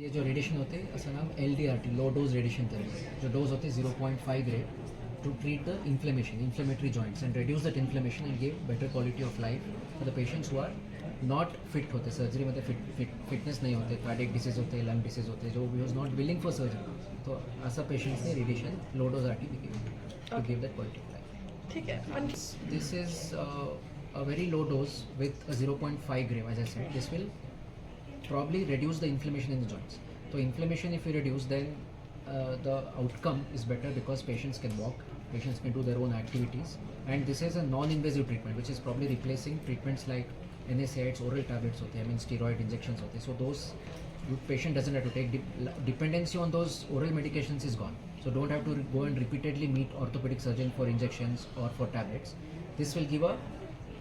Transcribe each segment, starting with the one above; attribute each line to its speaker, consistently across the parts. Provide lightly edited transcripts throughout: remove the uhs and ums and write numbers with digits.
Speaker 1: ये जो रेडिएशन होते हैं असं नाम LDRT, low dose radiation therapy, जो डोज होते 0.5 grade to treat the inflammatory joints and reduce that inflammation and give better quality of life for the patients who are not fit होते, सर्जरीमध्ये फिटनेस नाही होते, कार्डियक डिसीज होते, lung disease होते, जो was not willing for surgery. तो असा पेशंट्सने radiation low dose RT to give that quality of life.
Speaker 2: ठीक है.
Speaker 1: This is a very low dose with a 0.5 gram, as I said. This will probably reduce the inflammation in the joints. So inflammation, if you reduce, then the outcome is better because patients can walk, patients can do their own activities, and this is a non-invasive treatment, which is probably replacing treatments like NSAIDs, oral tablets, I mean steroid injections. So those patient doesn't have to take. Dependency on those oral medications is gone. So don't have to go and repeatedly meet orthopedic surgeon for injections or for tablets. This will give a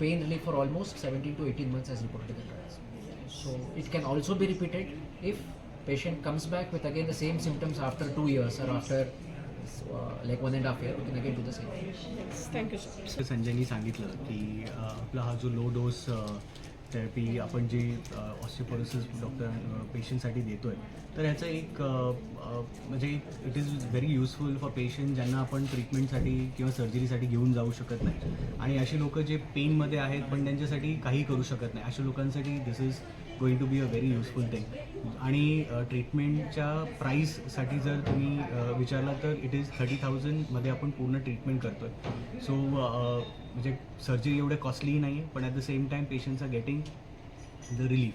Speaker 1: pain relief for almost 17 to 18 months as reported in the trials. So it can also be repeated if patient comes back with again the same symptoms after 2 years or after like 1.5 years, we can again do the same.
Speaker 2: Thank you sir.
Speaker 3: संजयनी सांगितलं की आपला हा जो लो डोस therapy आपण जी osteoporosis doctor पेशंटसाठी देतो आहे, तर ह्याचं एक म्हणजे it is very useful for patient ज्यांना आपण ट्रीटमेंटसाठी किंवा सर्जरीसाठी घेऊन जाऊ शकत नाही, आणि अशी लोकं जे पेनमध्ये आहेत पण त्यांच्यासाठी काही करू शकत नाही, अशा लोकांसाठी this is going to be a very useful thing. आणि ट्रीटमेंटच्या प्राईससाठी जर तुम्ही विचारला तर इट इज 30,000मध्ये आपण पूर्ण ट्रीटमेंट करतो आहे. सो म्हणजे सर्जरी एवढे कॉस्टली नाही आहे, पण at the same time patients are getting the relief.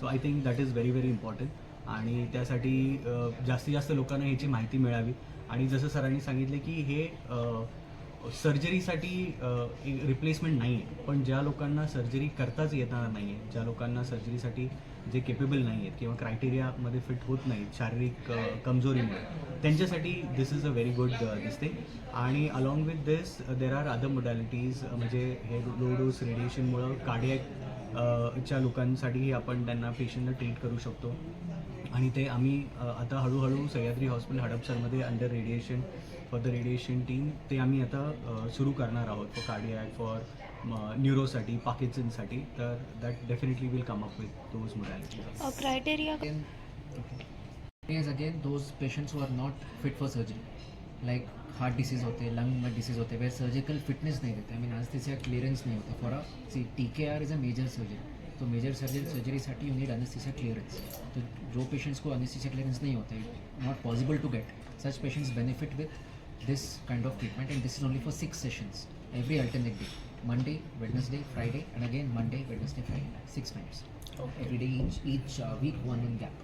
Speaker 3: So I think that is very very important, आणि त्यासाठी जास्तीत जास्त लोकांना ह्याची माहिती मिळावी. आणि जसं सरांनी सांगितले की हे सर्जरीसाठी रिप्लेसमेंट नाही आहे, पण ज्या लोकांना सर्जरी करताच येणार नाही आहे, ज्या लोकांना सर्जरीसाठी जे केपेबल नाही आहेत किंवा क्रायटेरियामध्ये फिट होत नाहीत शारीरिक कमजोरीमुळे, त्यांच्यासाठी this is a very good this thing. आणि along with this there are other modalities, म्हणजे हे लो डोस रेडिएशनमुळं कार्डियक च्या लोकांसाठीही आपण त्यांना पेशंटला ट्रीट करू शकतो. आणि ते आम्ही आता हळूहळू सह्याद्री हॉस्पिटल हडपसरमध्ये under radiation for the radiation team ते आम्ही आता सुरू करणार आहोत फॉर कार्डियक, फॉर न्यूरोसाठी, पार्किन्सनसाठी. तर that definitely will come up with those modalities.
Speaker 2: Criteria
Speaker 1: Is again those patients who are not fit for surgery, like heart disease होते, lung disease होते, where surgical fitness नहीं देते. I mean anesthesia clearance नहीं होता. For a see TKR is a major surgery. तो major surgery साठी you need anaesthesia clearance. तो जो पेशेंट्स को अनेस्थीसिया क्लियरेंस नहीं होता है, not possible to get, such patients benefit with this kind of treatment, and this is only for 6 sessions every alternate day, Monday, Wednesday, Friday, and again Monday, Wednesday, Friday, 6 times every day, each week, 1 in gap.